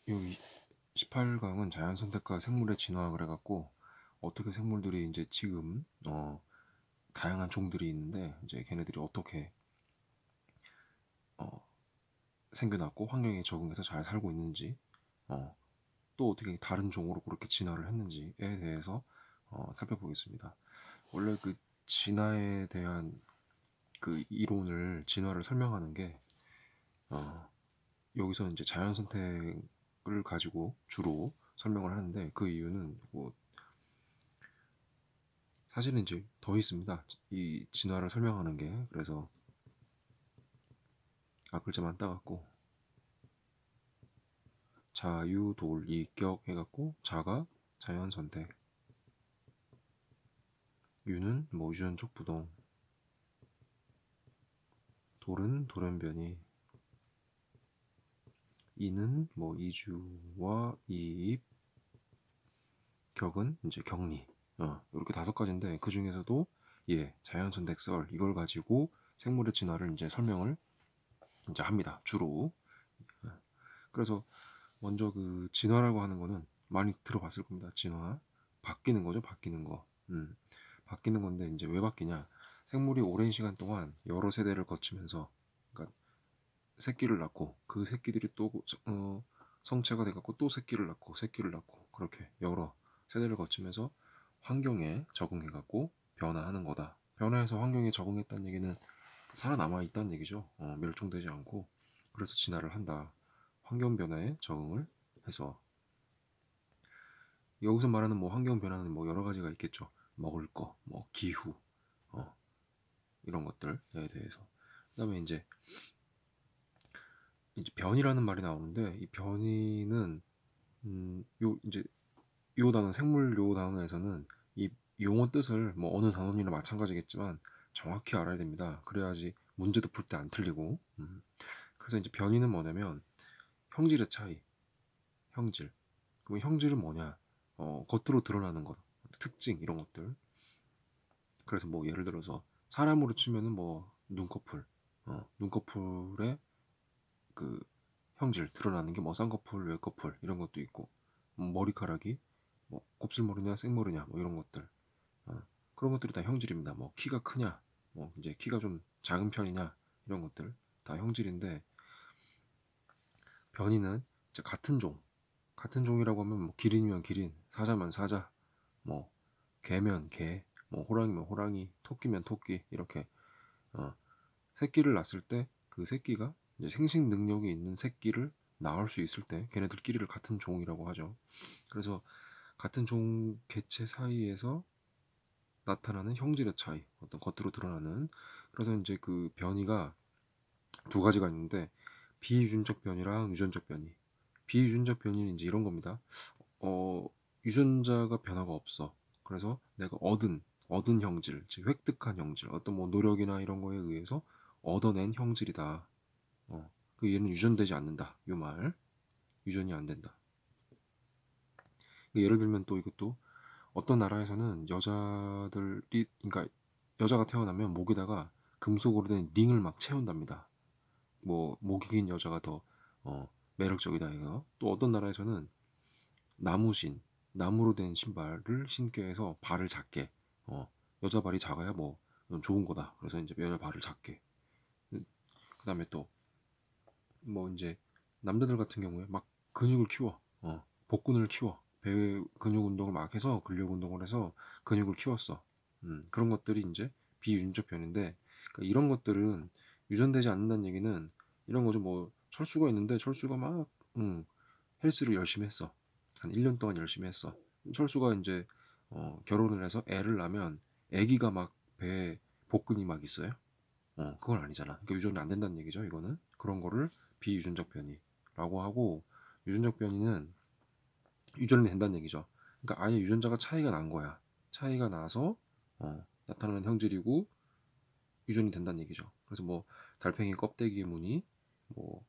여기 18강은 자연 선택과 생물의 진화 그래갖고 어떻게 생물들이 이제 지금 다양한 종들이 있는데 이제 걔네들이 어떻게 어, 생겨났고 환경에 적응해서 잘 살고 있는지 어, 또 어떻게 다른 종으로 그렇게 진화를 했는지에 대해서 살펴보겠습니다. 원래 그 진화에 대한 그 이론을 진화를 설명하는 게 어, 여기서 이제 자연 선택을 가지고 주로 설명을 하는데 그 이유는 뭐 사실은 이제 더 있습니다. 이 진화를 설명하는 게 그래서 글자만 따갖고 자유돌이격 해갖고 자가 자연 선택, 유는 뭐 유전적 부동, 돌은 돌연변이, 이는 뭐 이주와 이입, 격은 이제 격리. 이렇게 5가지인데 그 중에서도 자연 선택설 이걸 가지고 생물의 진화를 이제 설명을 이제 합니다. 주로. 그래서 먼저 그 진화라고 하는 거는 많이 들어봤을 겁니다. 진화. 바뀌는 거죠, 바뀌는 거. 바뀌는 건데 이제 왜 바뀌냐? 생물이 오랜 시간 동안 여러 세대를 거치면서 그러니까 새끼를 낳고 그 새끼들이 또 성체가 돼갖고 또 새끼를 낳고 그렇게 여러 세대를 거치면서 환경에 적응해갖고 변화하는 거다. 변화해서 환경에 적응했다는 얘기는 살아남아 있다는 얘기죠. 멸종되지 않고 그래서 진화를 한다. 환경 변화에 적응을 해서 여기서 말하는 뭐 환경 변화는 뭐 여러 가지가 있겠죠. 먹을 거, 뭐 기후, 이런 것들에 대해서. 그다음에 이제 변이라는 말이 나오는데 이 변이는 요 이제 요 단어 생물 요 단어에서는 이 용어 뜻을 뭐 어느 단어나 마찬가지겠지만 정확히 알아야 됩니다. 그래야지 문제도 풀 때 안 틀리고. 그래서 이제 변이는 뭐냐면 형질의 차이, 형질. 그럼 형질은 뭐냐? 겉으로 드러나는 것, 특징 이런 것들. 그래서 뭐 예를 들어서 사람으로 치면은 뭐 눈꺼풀, 눈꺼풀의 그 형질 드러나는 게 뭐 쌍꺼풀, 외꺼풀 이런 것도 있고 머리카락이 뭐 곱슬머리냐 생머리냐 뭐 이런 것들 그런 것들이 다 형질입니다. 뭐 키가 크냐, 뭐 이제 키가 좀 작은 편이냐 이런 것들 다 형질인데 변이는 이제 같은 종이라고 하면 뭐 기린이면 기린, 사자면 사자, 뭐 개면 개, 뭐 호랑이면 호랑이, 토끼면 토끼 이렇게 새끼를 낳았을 때 그 새끼가 이제 생식 능력이 있는 새끼를 낳을 수 있을 때 걔네들끼리를 같은 종이라고 하죠. 그래서 같은 종 개체 사이에서 나타나는 형질의 차이, 어떤 겉으로 드러나는 그래서 이제 그 변이가 2가지가 있는데 비유전적 변이랑 유전적 변이. 비유전적 변이는 이제 이런 겁니다. 어, 유전자가 변화가 없어. 그래서 내가 얻은 형질, 즉 획득한 형질, 어떤 뭐 노력이나 이런 거에 의해서 얻어낸 형질이다. 그 얘는 유전되지 않는다. 요 말. 유전이 안 된다. 예를 들면 또 이것도 어떤 나라에서는 여자들이 그러니까 여자가 태어나면 목에다가 금속으로 된 링을 막 채운답니다. 뭐 목이 긴 여자가 더 매력적이다 해서 또 어떤 나라에서는 나무신 나무로 된 신발을 신게 해서 발을 작게 여자 발이 작아야 뭐 좋은 거다. 그래서 이제 여자 발을 작게 그다음에 또 뭐 이제 남자들 같은 경우에 막 근육을 키워 복근을 키워 배 근육 운동을 막 해서 근력 운동을 해서 근육을 키웠어. 그런 것들이 이제 비유전적 변인데 그러니까 이런 것들은 유전되지 않는다는 얘기는 이런 거죠. 뭐 철수가 있는데 철수가 막 헬스를 열심히 했어. 한 1년 동안 열심히 했어. 철수가 이제 결혼을 해서 애를 낳으면 애기가 막 배에 복근이 막 있어요. 그건 아니잖아. 그러니까 유전이 안 된다는 얘기죠. 이거는 그런 거를 비유전적 변이라고 하고 유전적 변이는 유전이 된다는 얘기죠. 그러니까 아예 유전자가 차이가 난 거야. 차이가 나서 나타나는 형질이고 유전이 된다는 얘기죠. 그래서 뭐 달팽이 껍데기 무늬, 뭐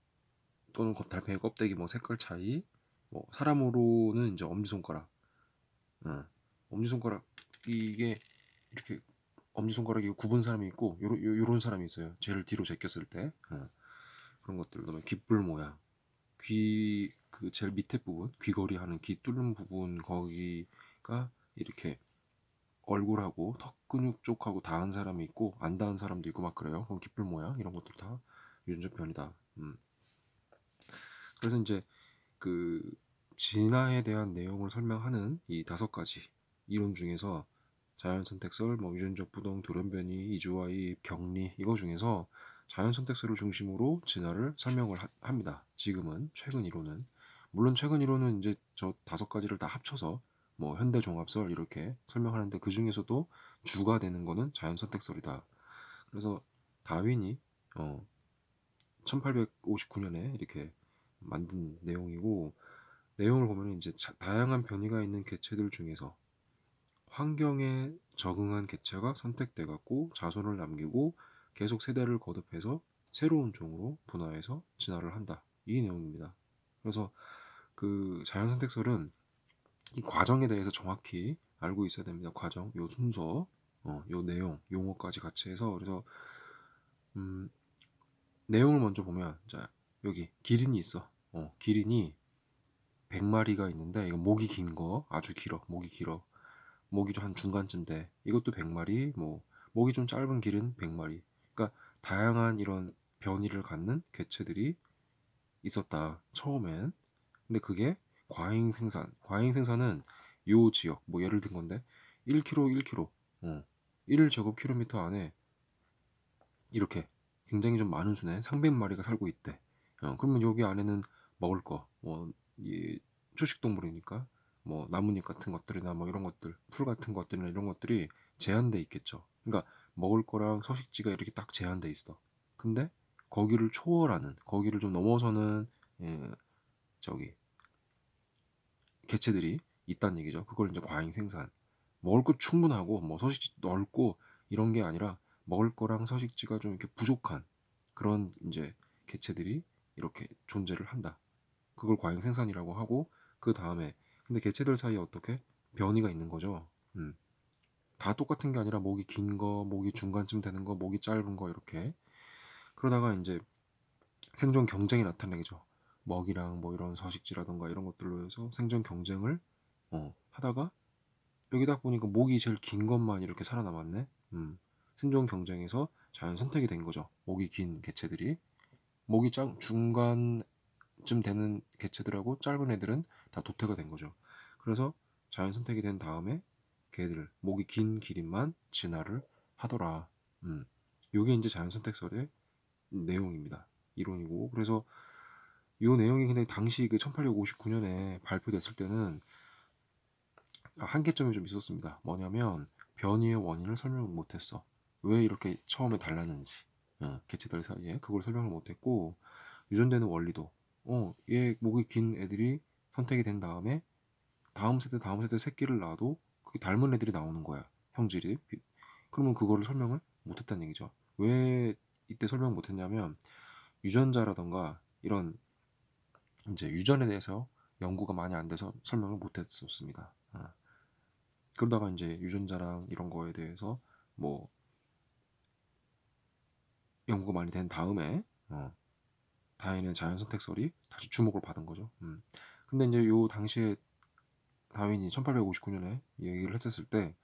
또는 달팽이 껍데기 뭐 색깔 차이, 뭐 사람으로는 이제 엄지손가락, 엄지손가락 이게 이렇게 엄지손가락이 굽은 사람이 있고 요런 사람이 있어요. 제일 뒤로 제꼈을 때 그런 것들 그다음에 귓불 모양 귀 그 제일 밑에 부분, 귀걸이 하는 귀 뚫는 부분 거기가 이렇게 얼굴하고 턱 근육 쪽하고 닿은 사람이 있고 안 닿은 사람도 있고 막 그래요. 그럼 깃불 모양 이런 것들 다 유전자 변이다. 그래서 이제 그 진화에 대한 내용을 설명하는 이 5가지 이론 중에서 자연선택설, 뭐 유전적 부동, 돌연변이, 이주화입, 격리 이거 중에서 자연선택설을 중심으로 진화를 설명을 합니다. 지금은 최근 이론은 물론 최근 이론은 이제 저 5가지를 다 합쳐서 뭐 현대종합설 이렇게 설명하는데 그 중에서도 주가 되는 거는 자연선택설이다. 그래서 다윈이 1859년에 이렇게 만든 내용이고 내용을 보면 이제 다양한 변이가 있는 개체들 중에서 환경에 적응한 개체가 선택돼 갖고 자손을 남기고 계속 세대를 거듭해서 새로운 종으로 분화해서 진화를 한다. 이 내용입니다. 그래서 그 자연선택설은 이 과정에 대해서 정확히 알고 있어야 됩니다. 과정, 요 순서, 요 내용, 용어까지 같이 해서 그래서 내용을 먼저 보면 자 여기 기린이 있어. 기린이 100마리가 있는데 이거 목이 긴 거 아주 길어. 목이 길어. 목이 한 중간쯤 돼. 이것도 100마리. 뭐 목이 좀 짧은 기린 100마리. 그러니까 다양한 이런 변이를 갖는 개체들이 있었다. 처음엔. 근데 그게 과잉 생산. 과잉 생산은 요 지역 뭐 예를 든 건데 1km 1km 1제곱킬로미터 안에 이렇게 굉장히 좀 많은 수네 300마리가 살고 있대. 그러면 여기 안에는 먹을 거, 뭐, 초식 동물이니까, 뭐, 나뭇잎 같은 것들이나 뭐 이런 것들, 풀 같은 것들이나 이런 것들이 제한돼 있겠죠. 그러니까 먹을 거랑 서식지가 이렇게 딱 제한돼 있어. 근데 거기를 초월하는, 거기를 좀 넘어서는, 예, 저기, 개체들이 있다는 얘기죠. 그걸 이제 과잉 생산. 먹을 거 충분하고, 뭐 서식지 넓고 이런 게 아니라 먹을 거랑 서식지가 좀 이렇게 부족한 그런 이제 개체들이 이렇게 존재를 한다. 그걸 과잉 생산이라고 하고 그 다음에 근데 개체들 사이에 어떻게 변이가 있는 거죠. 다 똑같은 게 아니라 목이 긴 거, 목이 중간쯤 되는 거, 목이 짧은 거 이렇게 그러다가 이제 생존 경쟁이 나타나죠. 먹이랑 뭐 이런 서식지라던가 이런 것들로 해서 생존 경쟁을 하다가 여기 딱 보니까 목이 제일 긴 것만 이렇게 살아남았네. 생존 경쟁에서 자연 선택이 된 거죠. 목이 긴 개체들이 목이 중간쯤 되는 개체들하고 짧은 애들은 다 도태가 된 거죠. 그래서 자연 선택이 된 다음에 걔들 목이 긴 기린만 진화를 하더라. 요게 이제 자연 선택설의 내용입니다. 이론이고 그래서 요 내용이 근데 당시 그 1859년에 발표됐을 때는 한계점이 좀 있었습니다. 뭐냐면 변이의 원인을 설명을 못했어. 왜 이렇게 처음에 달랐는지 개체들 사이에 그걸 설명을 못했고 유전되는 원리도 얘 목이 긴 애들이 선택이 된 다음에 다음 세대 새끼를 낳아도 그게 닮은 애들이 나오는 거야. 형질이. 그러면 그거를 설명을 못했다는 얘기죠. 왜 이때 설명 못했냐면 유전자라던가 이런 이제 유전에 대해서 연구가 많이 안 돼서 설명을 못했었습니다. 그러다가 이제 유전자랑 이런 거에 대해서 뭐 연구가 많이 된 다음에 다윈의 자연선택설이 다시 주목을 받은 거죠. 근데 이제 요 당시에 다윈이 1859년에 얘기를 했었을 때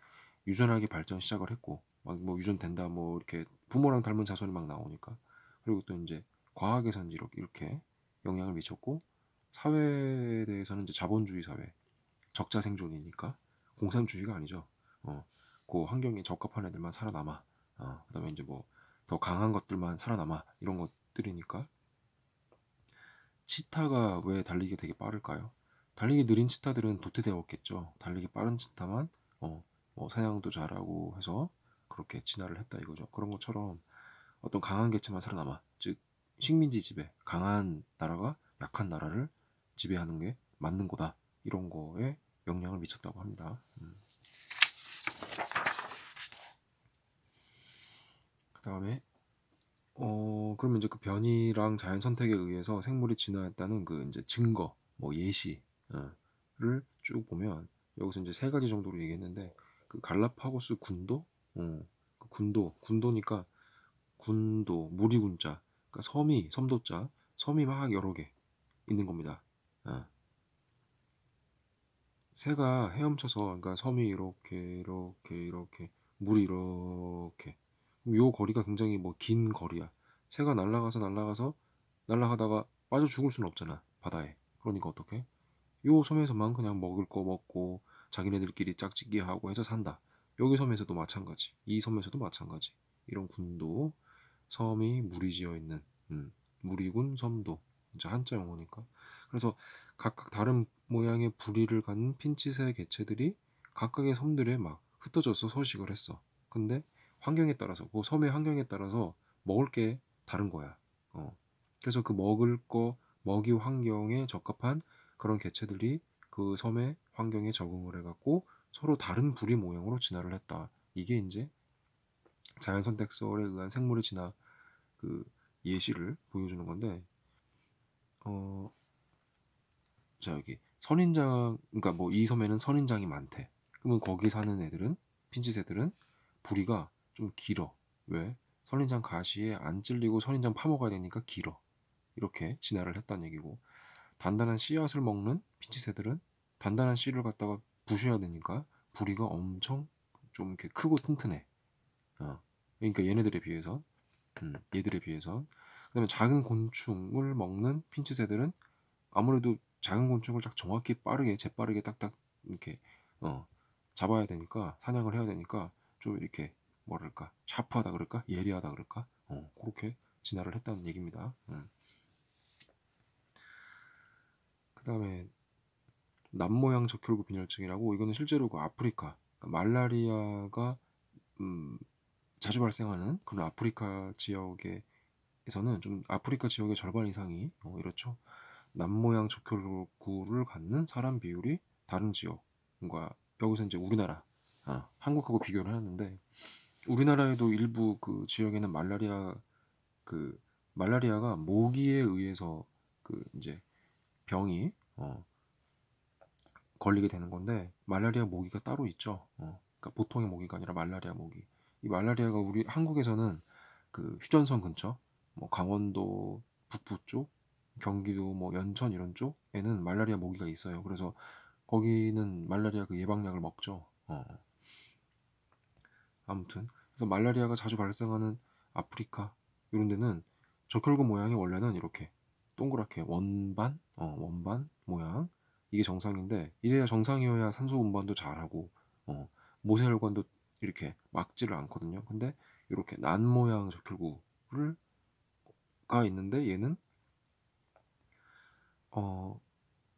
유전학이 발전 시작을 했고 막 뭐 유전된다 뭐 이렇게 부모랑 닮은 자손이 막 나오니까 그리고 또 이제 과학에선 이렇게 영향을 미쳤고 사회에 대해서는 이제 자본주의 사회 적자 생존이니까 공산주의가 아니죠. 그 환경에 적합한 애들만 살아남아. 그다음에 이제 뭐 더 강한 것들만 살아남아 이런 것들이니까 치타가 왜 달리기가 되게 빠를까요? 달리기 느린 치타들은 도태되었겠죠. 달리기 빠른 치타만 뭐 사냥도 잘하고 해서 그렇게 진화를 했다 이거죠. 그런 것처럼 어떤 강한 개체만 살아남아. 즉 식민지 지배, 강한 나라가 약한 나라를 지배하는 게 맞는 거다. 이런 거에 영향을 미쳤다고 합니다. 그 다음에 그러면 이제 그 변이랑 자연 선택에 의해서 생물이 진화했다는 그 이제 증거, 뭐 예시를 쭉 보면 여기서 이제 3가지 정도로 얘기했는데 그 갈라파고스 군도, 그 군도니까 군도, 무리군자, 그러니까 섬이 섬도자, 섬이 막 여러 개 있는 겁니다. 어. 새가 헤엄쳐서 그러니까 섬이 이렇게 물이 이렇게 그럼 요 거리가 굉장히 뭐 긴 거리야. 새가 날아가서 날아가다가 빠져 죽을 수는 없잖아 바다에. 그러니까 어떡해? 요 섬에서만 그냥 먹을 거 먹고 자기네들끼리 짝짓기 하고 해서 산다. 여기 섬에서도 마찬가지. 이 섬에서도 마찬가지. 이런 군도 섬이 물이 지어 있는 무리군 섬도 이제 한자 용어니까. 그래서 각각 다른 모양의 부리를 갖는 핀치새 개체들이 각각의 섬들에 막 흩어져서 서식을 했어. 근데 환경에 따라서 그 섬의 환경에 따라서 먹을 게 다른 거야. 어. 그래서 그 먹을 거 먹이 환경에 적합한 그런 개체들이 그 섬의 환경에 적응을 해갖고 서로 다른 부리 모양으로 진화를 했다. 이게 이제 자연 선택설에 의한 생물의 진화 그 예시를 보여주는 건데, 어, 자 여기 선인장, 그러니까 뭐 이 섬에는 선인장이 많대. 그러면 거기 사는 애들은 핀칫애들은 부리가 좀 길어. 왜? 선인장 가시에 안 찔리고 선인장 파먹어야 되니까 길어. 이렇게 진화를 했다는 얘기고, 단단한 씨앗을 먹는 핀칫애들은 단단한 씨를 갖다가 부셔야 되니까 부리가 엄청 좀 이렇게 크고 튼튼해. 그러니까 얘네들에 비해서 얘들에 비해서. 그다음에 작은 곤충을 먹는 핀칫새들은 아무래도 작은 곤충을 딱 정확히 빠르게 재빠르게 딱딱 이렇게 어, 잡아야 되니까 사냥을 해야 되니까 좀 이렇게 뭐랄까 샤프하다 그럴까 예리하다 그럴까 그렇게 진화를 했다는 얘기입니다. 그다음에 남모양 적혈구 빈혈증이라고 이거는 실제로 그 아프리카 그러니까 말라리아가 음, 자주 발생하는 그런 아프리카 지역에서는 좀 아프리카 지역의 절반 이상이 이렇죠. 남모양 적혈구를 갖는 사람 비율이 다른 지역과 여기서 이제 우리나라, 한국하고 비교를 하는데 우리나라에도 일부 그 지역에는 그 말라리아가 모기에 의해서 그 이제 병이 걸리게 되는 건데 말라리아 모기가 따로 있죠. 그러니까 보통의 모기가 아니라 말라리아 모기. 이 말라리아가 우리 한국에서는 그 휴전선 근처, 뭐 강원도 북부 쪽, 경기도 뭐 연천 이런 쪽에는 말라리아 모기가 있어요. 그래서 거기는 말라리아 그 예방약을 먹죠. 아무튼 그래서 말라리아가 자주 발생하는 아프리카 이런 데는 적혈구 모양이 원래는 이렇게 동그랗게 원반 모양 이게 정상인데 이래야 정상이어야 산소 운반도 잘하고 모세혈관도 이렇게 막지를 않거든요. 근데 이렇게 난 모양 적혈구를 가 있는데 얘는 어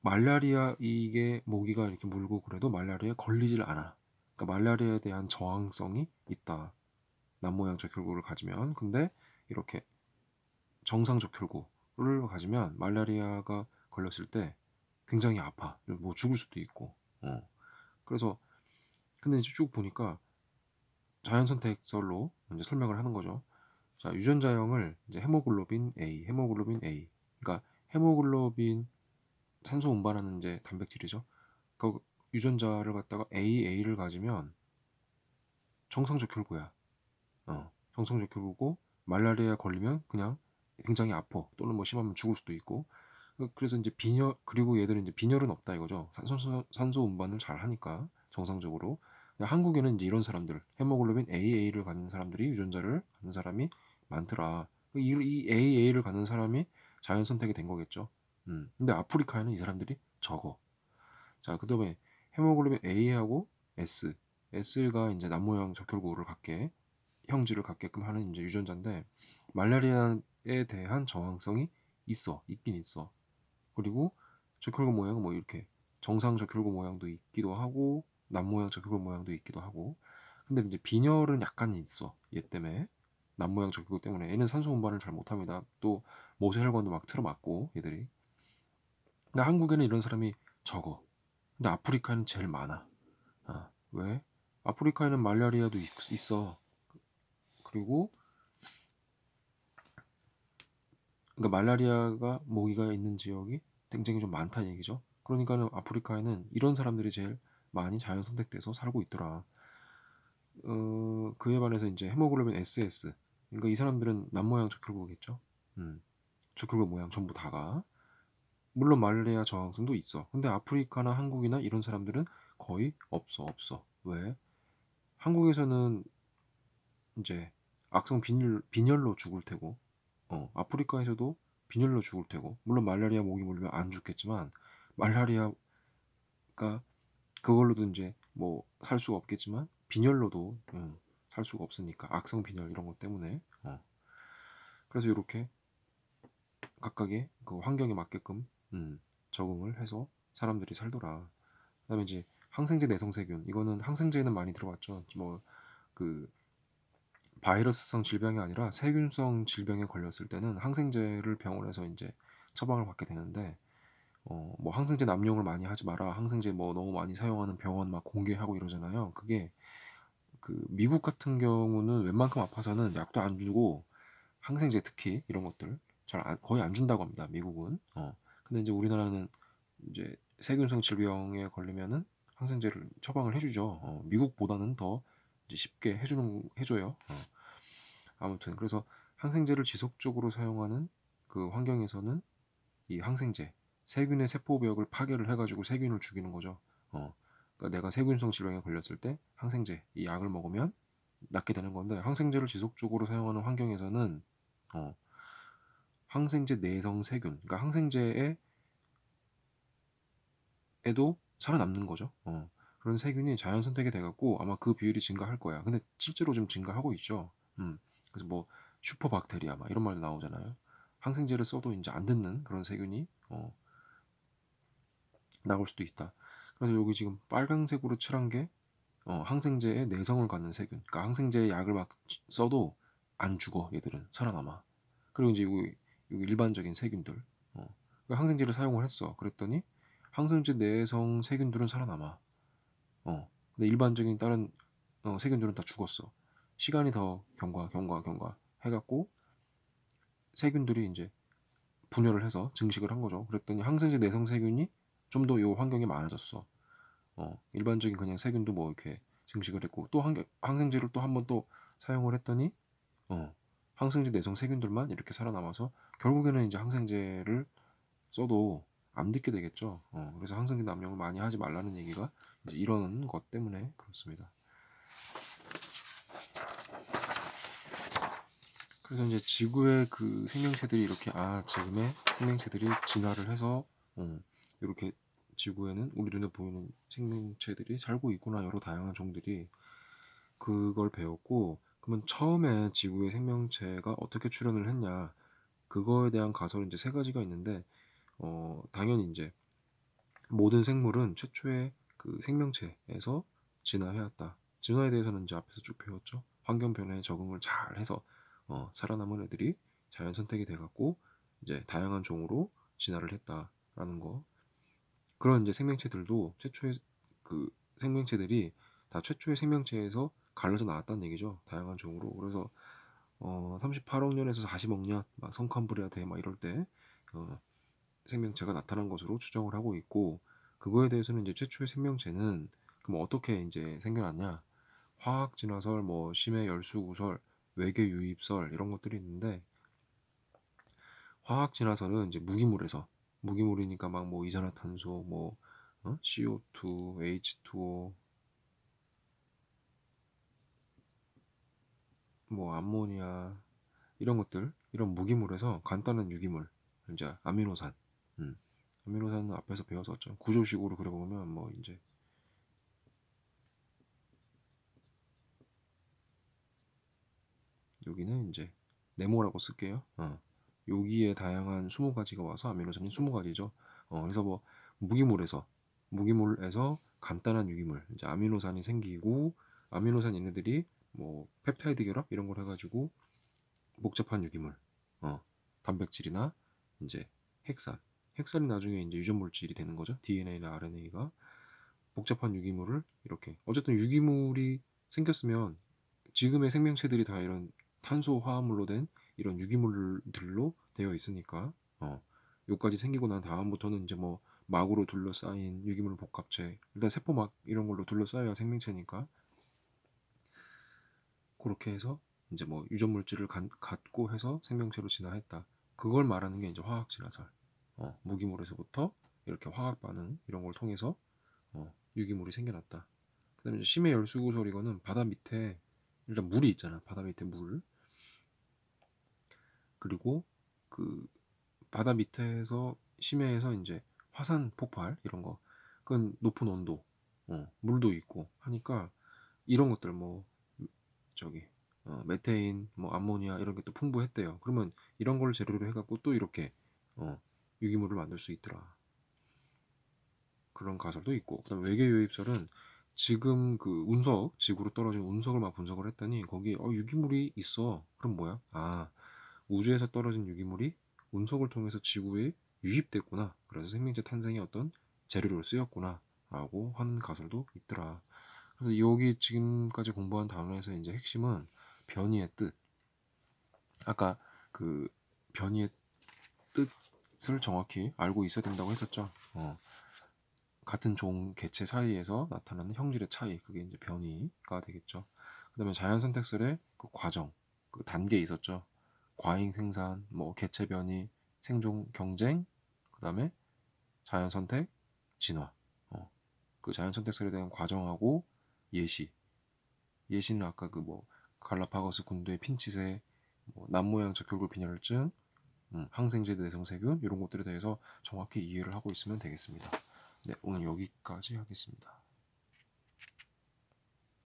말라리아 이게 모기가 이렇게 물고 그래도 말라리아에 걸리질 않아. 그러니까 말라리아에 대한 저항성이 있다. 남 모양 적혈구를 가지면. 근데 이렇게 정상 적혈구를 가지면 말라리아가 걸렸을 때 굉장히 아파. 뭐 죽을 수도 있고. 그래서 근데 이제 쭉 보니까 자연 선택설로 이제 설명을 하는 거죠. 자, 유전자형을 이제 헤모글로빈 A. 그러니까 헤모글로빈 산소 운반하는 이제 단백질이죠. 그 유전자를 갖다가 AA를 가지면 정상적혈구야. 정상적혈구고 말라리아에 걸리면 그냥 굉장히 아파. 또는 뭐 심하면 죽을 수도 있고. 그래서 이제 빈혈 그리고 얘들은 이제 빈혈은 없다 이거죠. 산소 운반을 잘 하니까 정상적으로. 한국에는 이제 이런 사람들 헤모글로빈 AA를 갖는 사람들이 유전자를 갖는 사람이 많더라. 이 AA를 갖는 사람이 자연 선택이 된 거겠죠. 근데 아프리카에는 이 사람들이 적어. 자, 그다음에 헤모글로빈 A하고 S가 이제 남모양 적혈구를 갖게 형질을 갖게끔 하는 이제 유전자인데 말라리아에 대한 저항성이 있긴 있어. 그리고 적혈구 모양은 뭐 이렇게 정상 적혈구 모양도 있기도 하고 남모양 적혈구 모양도 있기도 하고. 근데 이제 빈혈은 약간 있어. 얘 때문에 남모양 적혈구 때문에 얘는 산소 운반을 잘 못합니다. 또 모세혈관도 막 틀어막고 얘들이. 근데 한국에는 이런 사람이 적어. 근데 아프리카는 제일 많아. 왜? 아프리카에는 말라리아도 있어. 그리고 그러니까 말라리아가 모기가 있는 지역이 굉장히 좀 많다는 얘기죠. 그러니까는 아프리카에는 이런 사람들이 제일 많이 자연 선택돼서 살고 있더라. 그에 반해서 이제 헤모글로빈 SS. 그러니까 이 사람들은 남모양 적혈구겠죠. 적혈구 모양 전부 다가. 물론 말레리아 저항성도 있어. 근데 아프리카나 한국이나 이런 사람들은 거의 없어. 왜? 한국에서는 이제 악성 빈혈로 죽을 테고, 아프리카에서도 빈혈로 죽을 테고, 물론 말라리아 모기 물리면 안 죽겠지만, 말라리아가 그걸로도 이제 뭐 살 수가 없겠지만, 빈혈로도 살 수가 없으니까, 악성 빈혈 이런 것 때문에. 그래서 이렇게 각각의 그 환경에 맞게끔 적응을 해서 사람들이 살더라. 그다음에 이제 항생제 내성세균, 이거는 항생제는 많이 들어봤죠. 뭐 그 바이러스성 질병이 아니라 세균성 질병에 걸렸을 때는 항생제를 병원에서 이제 처방을 받게 되는데, 뭐 항생제 남용을 많이 하지 마라, 항생제 뭐 너무 많이 사용하는 병원 막 공개하고 이러잖아요. 그게 그 미국 같은 경우는 웬만큼 아파서는 약도 안 주고, 항생제 특히 이런 것들 거의 안 준다고 합니다, 미국은. 근데 이제 우리나라는 이제 세균성 질병에 걸리면은 항생제를 처방을 해주죠. 미국보다는 더 이제 쉽게 해줘요. 아무튼 그래서 항생제를 지속적으로 사용하는 그 환경에서는 이 항생제, 세균의 세포벽을 파괴를 해가지고 세균을 죽이는 거죠. 그러니까 내가 세균성 질병에 걸렸을 때 항생제, 이 약을 먹으면 낫게 되는 건데, 항생제를 지속적으로 사용하는 환경에서는 어, 항생제 내성 세균, 그러니까 항생제에도 살아남는 거죠. 그런 세균이 자연 선택이 돼갖고 아마 그 비율이 증가할 거야. 근데 실제로 좀 증가하고 있죠. 그래서 뭐 슈퍼박테리아 막 이런 말도 나오잖아요. 항생제를 써도 이제 안 듣는 그런 세균이 나올 수도 있다. 그래서 여기 지금 빨강색으로 칠한 게 항생제에 내성을 갖는 세균. 그러니까 항생제 약을 막 써도 안 죽어. 얘들은 살아남아. 그리고 이제 여기 일반적인 세균들. 그러니까 항생제를 사용을 했어. 그랬더니 항생제 내성 세균들은 살아남아. 근데 일반적인 다른 세균들은 다 죽었어. 시간이 더 경과 해갖고 세균들이 이제 분열을 해서 증식을 한 거죠. 그랬더니 항생제 내성 세균이 좀 더 요 환경에 많아졌어. 일반적인 그냥 세균도 뭐 이렇게 증식을 했고, 또 항생제를 또 한 번 또 사용을 했더니 항생제 내성 세균들만 이렇게 살아남아서 결국에는 이제 항생제를 써도 안 듣게 되겠죠. 그래서 항생제 남용을 많이 하지 말라는 얘기가 이제 이런 것 때문에 그렇습니다. 그래서 이제 지구의 그 생명체들이 이렇게, 지금의 생명체들이 진화를 해서 이렇게 지구에는 우리 눈에 보이는 생명체들이 살고 있구나, 여러 다양한 종들이. 그걸 배웠고, 그러면 처음에 지구의 생명체가 어떻게 출현을 했냐, 그거에 대한 가설은 이제 세 가지가 있는데, 당연히 이제 모든 생물은 최초의 그 생명체에서 진화해왔다. 진화에 대해서는 이제 앞에서 쭉 배웠죠. 환경 변화에 적응을 잘 해서 살아남은 애들이 자연 선택이 돼갖고 이제 다양한 종으로 진화를 했다라는 거. 그런 이제 생명체들도 최초의 그 생명체들이 다 최초의 생명체에서 갈라져 나왔다는 얘기죠. 다양한 종으로. 그래서 38억 년에서 40억 년, 막 성칸브리아 대 막 이럴 때 생명체가 나타난 것으로 추정을 하고 있고, 그거에 대해서는 이제 최초의 생명체는 그럼 어떻게 이제 생겨났냐? 화학 진화설, 뭐 심해 열수구설, 외계 유입설 이런 것들이 있는데, 화학 진화설은 이제 무기물이니까 막 뭐 이산화탄소, 뭐 CO2, H2O, 뭐 암모니아 이런 것들, 이런 무기물에서 간단한 유기물, 이제 아미노산, 아미노산은 앞에서 배웠었죠. 구조식으로 그려보면 뭐 이제 여기는 이제 네모라고 쓸게요. 여기에 다양한 20가지가 와서 아미노산이 20가지죠. 그래서 뭐 무기물에서 무기물에서 간단한 유기물, 이제 아미노산이 생기고, 아미노산 얘네들이 뭐 펩타이드 결합 이런 걸 해가지고 복잡한 유기물, 단백질이나 이제 핵산, 핵산이 나중에 이제 유전 물질이 되는 거죠. DNA나 RNA가 복잡한 유기물을 이렇게, 어쨌든 유기물이 생겼으면 지금의 생명체들이 다 이런 탄소 화합물로 된 이런 유기물들로 되어 있으니까, 요까지 생기고 난 다음부터는 이제 뭐 막으로 둘러싸인 유기물 복합체, 일단 세포막 이런 걸로 둘러싸여야 생명체니까, 그렇게 해서 이제 뭐 유전 물질을 갖고 해서 생명체로 진화했다. 그걸 말하는 게 이제 화학 진화설. 무기물에서부터 이렇게 화학 반응 이런 걸 통해서 유기물이 생겨났다. 그다음에 이제 심해 열수구설 이거는 바다 밑에 일단 물이 있잖아. 바다 밑에 물. 그리고 그 바다 밑에서 심해에서 이제 화산 폭발 이런 거. 그건 높은 온도, 물도 있고 하니까 이런 것들 뭐 저기 메테인, 뭐 암모니아 이런 게 또 풍부했대요. 그러면 이런 걸 재료로 해갖고 또 이렇게 어, 유기물을 만들 수 있더라. 그런 가설도 있고, 그다음 외계 유입설은 지금 그 운석, 지구로 떨어진 운석을 막 분석을 했더니 거기 유기물이 있어. 그럼 뭐야? 아, 우주에서 떨어진 유기물이 운석을 통해서 지구에 유입됐구나. 그래서 생명체 탄생의 어떤 재료로 쓰였구나. 라고 하는 가설도 있더라. 그래서 여기 지금까지 공부한 단어에서 이제 핵심은 변이의 뜻. 아까 그 변이의 뜻을 정확히 알고 있어야 된다고 했었죠. 같은 종 개체 사이에서 나타나는 형질의 차이, 그게 이제 변이가 되겠죠. 그다음에 자연 선택설의 그 과정, 그 단계 있었죠. 과잉 생산, 뭐 개체 변이, 생존 경쟁, 그다음에 자연 선택, 진화. 그 자연 선택설에 대한 과정하고 예시. 예시는 아까 그 뭐 갈라파고스 군도의 핀치새, 뭐 남모양적 결골 빈혈증, 항생제 내성세균 이런 것들에 대해서 정확히 이해를 하고 있으면 되겠습니다. 네, 오늘 여기까지 하겠습니다.